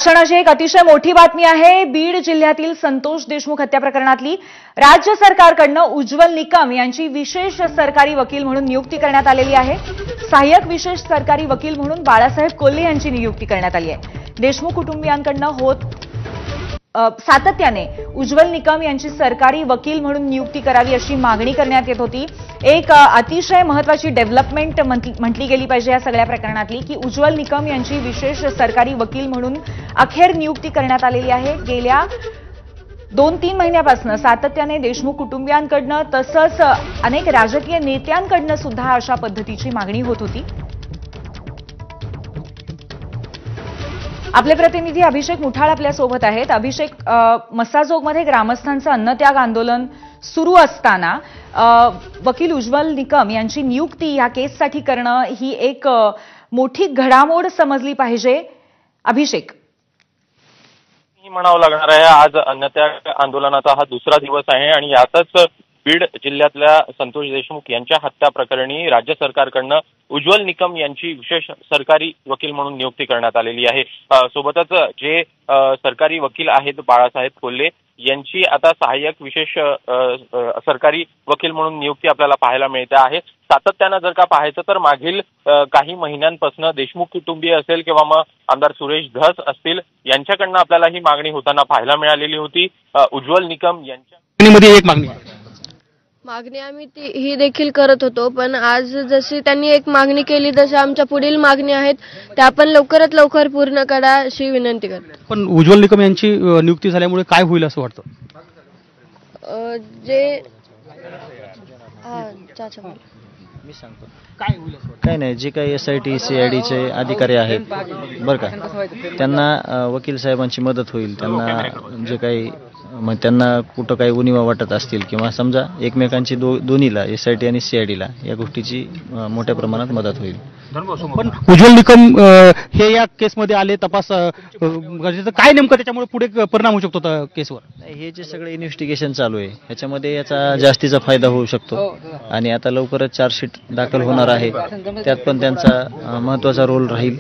क्षणाची एक अतिशय मोठी बातमी आहे। बीड जिल्ह्यातील संतोष देशमुख हत्या प्रकरणातली राज्य सरकारकडून उज्ज्वल निकम यांची विशेष सरकारी वकील म्हणून नियुक्ती करण्यात आलेली आहे। सहाय्यक विशेष सरकारी वकील म्हणून बाळासाहेब कोल्हे यांची नियुक्ती करण्यात आली आहे। देशमुख कुटुंबियांकडून होत सातत्याने उज्ज्वल निकम यांची सरकारी वकील म्हणून नियुक्ती करावी अशी मागणी करण्यात येत होती। एक अतिशय महत्त्वाची डेव्हलपमेंट म्हटली गेली पाहिजे या सगळ्या प्रकरणातली की उज्ज्वल निकम यांची विशेष सरकारी वकील म्हणून अखेर नियुक्ती करण्यात आलेली आहे। गेल्या 2-3 महिन्यापासून सातत्याने देशमुख कुटुंबियांकडून तसंच अनेक राजकीय नेत्यांकडून सुद्धा अशा पद्धतीची मागणी होत होती। आपले प्रतिनिधी अभिषेक मुठाळ आपल्या सोबत आहेत। अभिषेक, मस्साजोगमध्ये ग्रामस्थांचं अन्नत्याग आंदोलन सुरू असताना वकील उज्ज्वल निकम यांची नियुक्ती या केससाठी करणं ही एक मोठी घडामोड समजली पाहिजे। अभिषेक, म्हणावं लागणार आहे, आज अन्नत्याग आंदोलनाचा हा दुसरा दिवस आहे आणि यातच बीड जिल्ह्यातल्या संतोष देशमुख यांच्या हत्या प्रकरणी राज्य सरकारकडून उज्ज्वल निकम यांची विशेष सरकारी वकील म्हणून नियुक्ती करण्यात आलेली आहे। सोबतच जे सरकारी वकील आहेत बाळासाहेब कोल्हे यांची आता सहाय्यक विशेष सरकारी वकील म्हणून नियुक्ती आपल्याला पाहायला मिळते आहे। सातत्यानं जर का पाहायचं तर मागील काही महिन्यांपासून देशमुख कुटुंबीय असेल किंवा मग आमदार सुरेश धस असतील यांच्याकडनं आपल्याला ही मागणी होताना पाहायला मिळालेली होती। उज्ज्वल निकम यांच्या एक मागणी आम्ही ही देखील करत होतो, पण आज जशी त्यांनी एक मागणी केली तशी आमच्या पुढील मागणी आहेत त्या आपण लवकरात लवकर पूर्ण करा अशी विनंती करतो। पण उज्ज्वल निकम यांची नियुक्ती झाल्यामुळे काय होईल असं वाटतं? मी सांगतो काय होईल असं काय नाही, जे काही SIT CID चे अधिकारी आहेत बरं का, त्यांना वकील साहेबांची मदत होईल। त्यांना जे काही त्यांना कुठं काही उणिवा वाटत असतील किंवा समजा एकमेकांची दोन्हीला SIT आणि CID ला या गोष्टीची मोठ्या प्रमाणात मदत होईल। पण उज्ज्वल निकम हे या केसमध्ये आले, तपास काय नेमकं त्याच्यामुळे पुढे परिणाम होऊ शकतो केसवर? हे जे सगळे इन्व्हेस्टिगेशन चालू आहे ह्याच्यामध्ये याचा जास्तीचा फायदा होऊ शकतो आणि आता लवकरच चार्जशीट दाखल होणार आहे, त्यात पण त्यांचा महत्त्वाचा रोल राहील।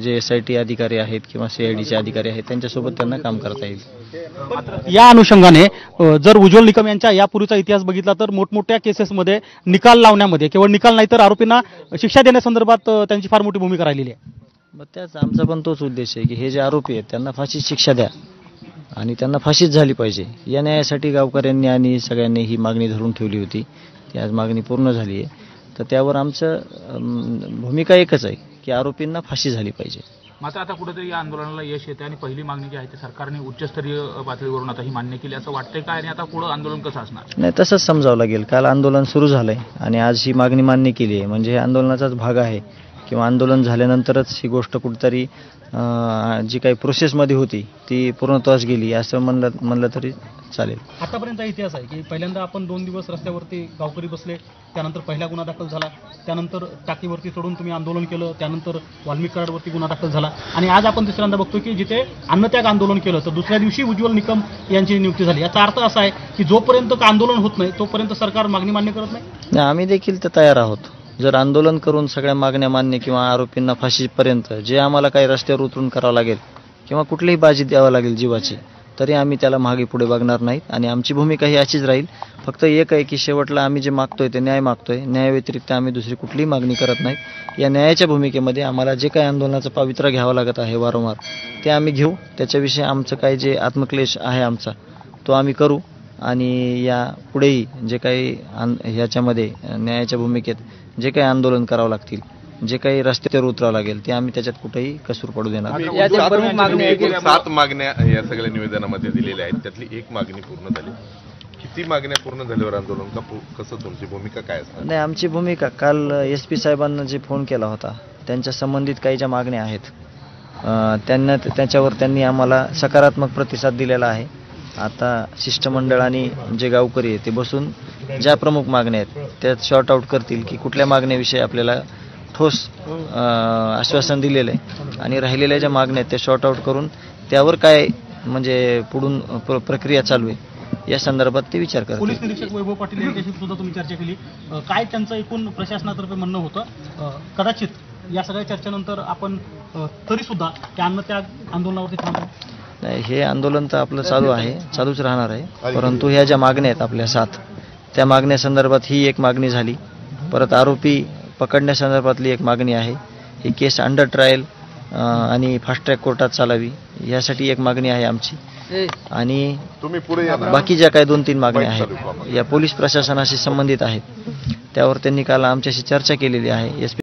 जे SIT अधिकारी आहेत किंवा CIDचे अधिकारी आहेत त्यांच्यासोबत त्यांना काम करता येईल। या अनुषंगाने जर उज्ज्वल निकम यांच्या यापूर्वीचा इतिहास बघितला तर मोठमोठ्या केसेसमध्ये निकाल लावण्यामध्ये, केवळ निकाल नाही तर आरोपींना शिक्षा देण्यासंदर्भात त्यांची फार मोठी भूमिका राहिलेली आहे। मग त्याच आमचा पण तोच उद्देश आहे की हे जे आरोपी आहेत त्यांना फाशीची शिक्षा द्या आणि त्यांना फाशीच झाली पाहिजे। या न्यायासाठी गावकऱ्यांनी आणि सगळ्यांनी ही मागणी धरून ठेवली होती, ती आज मागणी पूर्ण झाली आहे। तर त्यावर आमचं भूमिका एकच आहे की आरोपींना फाशी झाली पाहिजे। मात्र आता कुठेतरी या आंदोलनाला यश येते आणि पहिली मागणी जी आहे ती सरकारने उच्चस्तरीय पातळीवरून आता ही मान्य केली असं वाटतंय का, आणि आता पुढे आंदोलन कसं असणार? नाही, तसंच समजावं लागेल। काल आंदोलन सुरू झालंय आणि आज ही मागणी मान्य केली आहे म्हणजे हे आंदोलनाचाच भाग आहे किंवा आंदोलन झाल्यानंतरच ही गोष्ट कुठेतरी जी काही प्रोसेसमध्ये होती ती पूर्णत्वास गेली असं म्हणलं तरी चालेल। आतापर्यंत इतिहास आहे की पहिल्यांदा आपण 2 दिवस रस्त्यावरती गावकरी बसले, त्यानंतर पहिला गुन्हा दाखल झाला, त्यानंतर टाकीवरती चढून तुम्ही आंदोलन केलं, त्यानंतर वाल्मिक कराडवरती गुन्हा दाखल झाला आणि आज आपण तिसऱ्यांदा बघतो की जिथे अन्नत्याग आंदोलन केलं तर दुसऱ्या दिवशी उज्ज्वल निकम यांची नियुक्ती झाली। याचा अर्थ असा आहे की जोपर्यंत आंदोलन होत नाही तोपर्यंत सरकार मागणी मान्य करत नाही। आम्ही देखील तर तयार आहोत। जर आंदोलन करून सगळ्या मागण्या मान्य किंवा आरोपींना फाशीपर्यंत जे आम्हाला काही रस्त्यावर उतरून करावं लागेल किंवा कुठलीही बाजी द्यावं लागेल जीवाची, तरी आम्ही त्याला मागे पुढे बघणार नाहीत आणि आमची भूमिका ही अशीच राहील। फक्त एक आहे की शेवटला आम्ही जे मागतोय ते न्याय मागतोय, न्यायाव्यतिरिक्त आम्ही दुसरी कुठलीही मागणी करत नाहीत। या न्यायाच्या भूमिकेमध्ये आम्हाला जे काही आंदोलनाचं पावित्र्य घ्यावं लागत आहे वारंवार ते आम्ही घेऊ। त्याच्याविषयी आमचं काय जे आत्मक्लेश आहे आमचा तो आम्ही करू आणि या पुढेही जे काही ह्याच्यामध्ये न्यायाच्या भूमिकेत जे काही आंदोलन करावं लागतील, जे काही रस्त्यावर उतरावं लागेल ते आम्ही त्याच्यात कुठेही कसूर पडू देणार। 7 मागण्या या सगळ्या निवेदनामध्ये दिलेल्या आहेत, त्यातली एक मागणी पूर्ण झाली। किती मागण्या पूर्ण झाल्यावर आंदोलन कसं, तुमची भूमिका काय असणार? नाही, आमची भूमिका काल SP साहेबांना जे फोन केला होता त्यांच्या संबंधित काही ज्या मागण्या आहेत त्याच्यावर त्यांनी आम्हाला सकारात्मक प्रतिसाद दिलेला आहे। आता शिष्टमंडळ आणि जे गावकरी आहेत ते बसून ज्या प्रमुख मागण्या आहेत त्यात शॉर्ट आउट करतील की कुठल्या मागण्याविषयी आपल्याला ठोस आश्वासन दिलेलं आहे आणि राहिलेल्या ज्या मागण्या आहेत त्या शॉर्ट आउट करून त्यावर काय म्हणजे पुढून प्रक्रिया चालू आहे या संदर्भात ते विचार करतील। पोलीस निरीक्षक वैभव पाटील यांच्याशी सुद्धा तुम्ही चर्चा केली, काय त्यांचं एकूण प्रशासनातर्फे म्हणणं होतं? कदाचित या सगळ्या चर्चेनंतर आपण तरी सुद्धा त्या अन्नत्याग आंदोलनावरती थांबू? नाही, हे आंदोलन तर आपलं चालू आहे, चालूच राहणार आहे. परंतु ह्या ज्या मागण्या आहेत आपल्या 7, त्या मागण्यासंदर्भात ही एक मागणी झाली. परत आरोपी पकडण्यासंदर्भातली एक मागणी आहे. ही केस अंडर ट्रायल आणि फास्ट ट्रॅक कोर्टात चालावी यासाठी एक मागणी आहे आमची. आणि तुम्ही पुढे या ना. बाकी ज्या काही 2-3 मागण्या आहेत या पोलीस प्रशासनाशी संबंधित आहेत. त्यावर त्यांनी काल आमच्याशी चर्चा केलेली आहे. SP